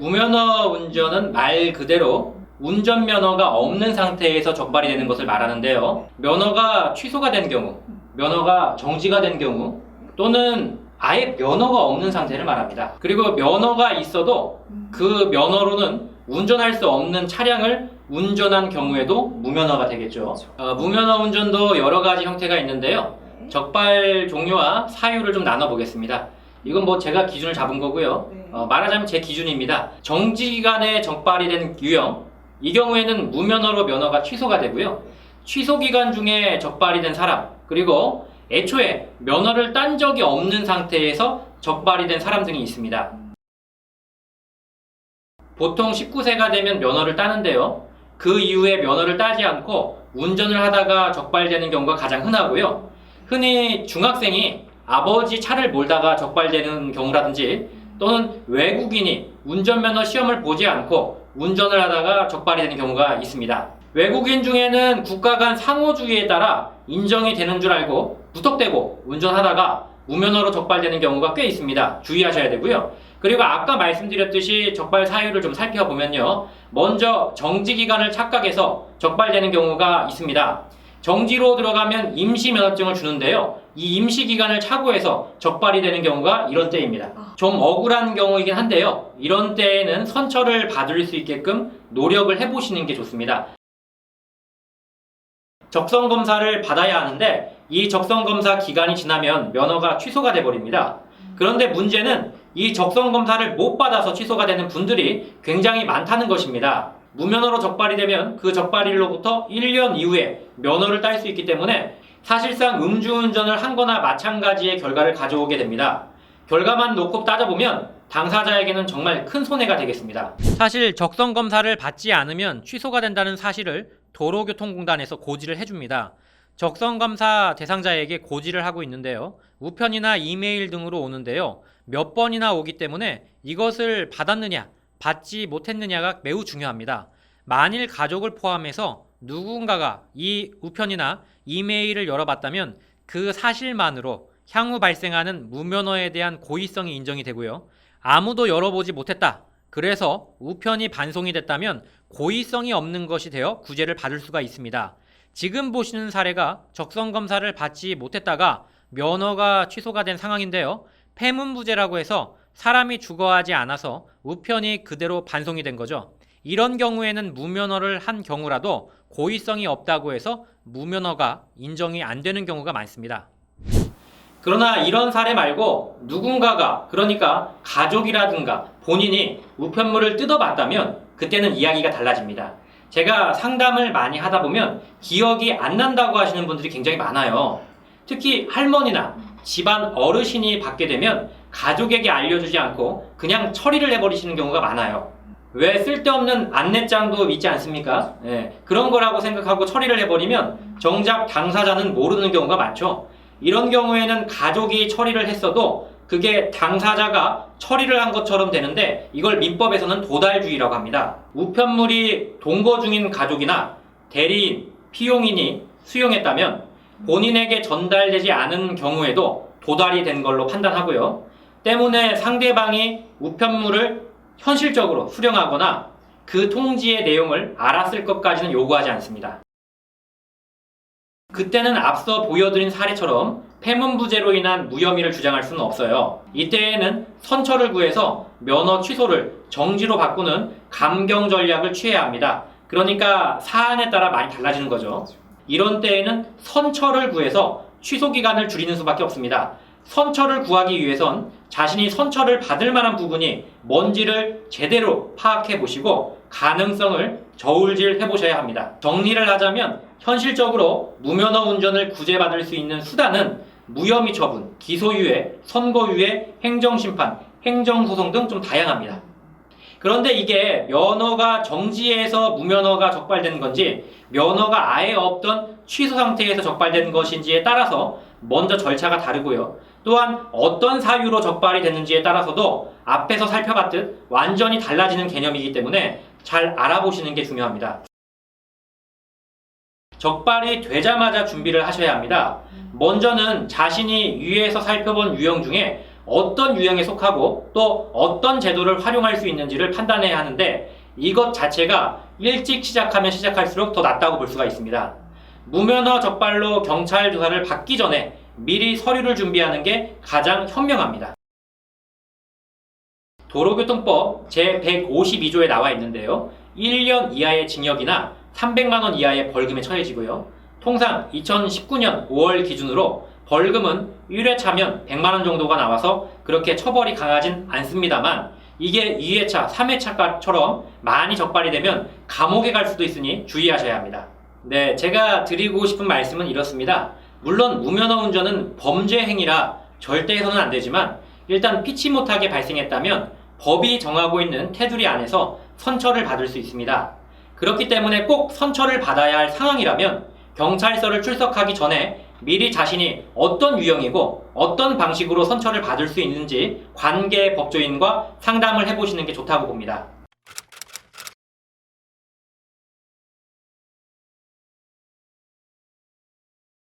무면허 운전은 말 그대로 운전면허가 없는 상태에서 적발이 되는 것을 말하는데요. 면허가 취소가 된 경우, 면허가 정지가 된 경우, 또는 아예 면허가 없는 상태를 말합니다. 그리고 면허가 있어도 그 면허로는 운전할 수 없는 차량을 운전한 경우에도 무면허가 되겠죠. 무면허 운전도 여러 가지 형태가 있는데요. 적발 종류와 사유를 좀 나눠보겠습니다. 이건 뭐 제가 기준을 잡은 거고요. 말하자면 제 기준입니다. 정지기간에 적발이 된 유형, 이 경우에는 무면허로 면허가 취소가 되고요. 취소기간 중에 적발이 된 사람, 그리고 애초에 면허를 딴 적이 없는 상태에서 적발이 된 사람 등이 있습니다. 보통 19세가 되면 면허를 따는데요. 그 이후에 면허를 따지 않고 운전을 하다가 적발되는 경우가 가장 흔하고요. 흔히 중학생이 아버지 차를 몰다가 적발되는 경우라든지, 또는 외국인이 운전면허 시험을 보지 않고 운전을 하다가 적발이 되는 경우가 있습니다. 외국인 중에는 국가 간 상호주의에 따라 인정이 되는 줄 알고 무턱대고 운전하다가 무면허로 적발되는 경우가 꽤 있습니다. 주의하셔야 되고요. 그리고 아까 말씀드렸듯이 적발 사유를 좀 살펴보면요. 먼저 정지기간을 착각해서 적발되는 경우가 있습니다. 정지로 들어가면 임시면허증을 주는데요. 이 임시기간을 착오해서 적발이 되는 경우가 이런 때입니다. 좀 억울한 경우이긴 한데요. 이런 때에는 선처를 받을 수 있게끔 노력을 해보시는 게 좋습니다. 적성검사를 받아야 하는데 이 적성검사 기간이 지나면 면허가 취소가 돼버립니다. 그런데 문제는 이 적성검사를 못 받아서 취소가 되는 분들이 굉장히 많다는 것입니다. 무면허로 적발이 되면 그 적발일로부터 1년 이후에 면허를 딸 수 있기 때문에 사실상 음주운전을 한 거나 마찬가지의 결과를 가져오게 됩니다. 결과만 놓고 따져보면 당사자에게는 정말 큰 손해가 되겠습니다. 사실 적성검사를 받지 않으면 취소가 된다는 사실을 도로교통공단에서 고지를 해줍니다. 적성검사 대상자에게 고지를 하고 있는데요. 우편이나 이메일 등으로 오는데요. 몇 번이나 오기 때문에 이것을 받았느냐, 받지 못했느냐가 매우 중요합니다. 만일 가족을 포함해서 누군가가 이 우편이나 이메일을 열어봤다면 그 사실만으로 향후 발생하는 무면허에 대한 고의성이 인정이 되고요. 아무도 열어보지 못했다. 그래서 우편이 반송이 됐다면 고의성이 없는 것이 되어 구제를 받을 수가 있습니다. 지금 보시는 사례가 적성검사를 받지 못했다가 면허가 취소가 된 상황인데요. 폐문부제라고 해서 사람이 죽어하지 않아서 우편이 그대로 반송이 된 거죠. 이런 경우에는 무면허를 한 경우라도 고의성이 없다고 해서 무면허가 인정이 안 되는 경우가 많습니다. 그러나 이런 사례 말고 누군가가, 그러니까 가족이라든가 본인이 우편물을 뜯어봤다면 그때는 이야기가 달라집니다. 제가 상담을 많이 하다 보면 기억이 안 난다고 하시는 분들이 굉장히 많아요. 특히 할머니나 집안 어르신이 받게 되면 가족에게 알려주지 않고 그냥 처리를 해버리시는 경우가 많아요. 왜 쓸데없는 안내장도 있지 않습니까? 그런 거라고 생각하고 처리를 해버리면 정작 당사자는 모르는 경우가 많죠. 이런 경우에는 가족이 처리를 했어도 그게 당사자가 처리를 한 것처럼 되는데 이걸 민법에서는 도달주의라고 합니다. 우편물이 동거 중인 가족이나 대리인, 피용인이 수용했다면 본인에게 전달되지 않은 경우에도 도달이 된 걸로 판단하고요. 때문에 상대방이 우편물을 현실적으로 수령하거나 그 통지의 내용을 알았을 것까지는 요구하지 않습니다. 그때는 앞서 보여드린 사례처럼 폐문부제로 인한 무혐의를 주장할 수는 없어요. 이때에는 선처를 구해서 면허 취소를 정지로 바꾸는 감경 전략을 취해야 합니다. 그러니까 사안에 따라 많이 달라지는 거죠. 이런 때에는 선처를 구해서 취소 기간을 줄이는 수밖에 없습니다. 선처를 구하기 위해선 자신이 선처를 받을 만한 부분이 뭔지를 제대로 파악해 보시고 가능성을 저울질해 보셔야 합니다. 정리를 하자면 현실적으로 무면허 운전을 구제받을 수 있는 수단은 무혐의 처분, 기소유예, 선고유예, 행정심판, 행정소송 등 좀 다양합니다. 그런데 이게 면허가 정지해서 무면허가 적발되는 건지 면허가 아예 없던 취소 상태에서 적발되는 것인지에 따라서 먼저 절차가 다르고요. 또한 어떤 사유로 적발이 됐는지에 따라서도 앞에서 살펴봤듯 완전히 달라지는 개념이기 때문에 잘 알아보시는 게 중요합니다. 적발이 되자마자 준비를 하셔야 합니다. 먼저는 자신이 위에서 살펴본 유형 중에 어떤 유형에 속하고 또 어떤 제도를 활용할 수 있는지를 판단해야 하는데 이것 자체가 일찍 시작하면 시작할수록 더 낫다고 볼 수가 있습니다. 무면허 적발로 경찰 조사를 받기 전에 미리 서류를 준비하는 게 가장 현명합니다. 도로교통법 제152조에 나와 있는데요. 1년 이하의 징역이나 300만 원 이하의 벌금에 처해지고요. 통상 2019년 5월 기준으로 벌금은 1회차면 100만 원 정도가 나와서 그렇게 처벌이 강하진 않습니다만 이게 2회차, 3회차처럼 많이 적발이 되면 감옥에 갈 수도 있으니 주의하셔야 합니다. 네, 제가 드리고 싶은 말씀은 이렇습니다. 물론 무면허 운전은 범죄 행위라 절대 해서는 안 되지만 일단 피치 못하게 발생했다면 법이 정하고 있는 테두리 안에서 선처를 받을 수 있습니다. 그렇기 때문에 꼭 선처를 받아야 할 상황이라면 경찰서를 출석하기 전에 미리 자신이 어떤 유형이고 어떤 방식으로 선처를 받을 수 있는지 관계 법조인과 상담을 해보시는 게 좋다고 봅니다.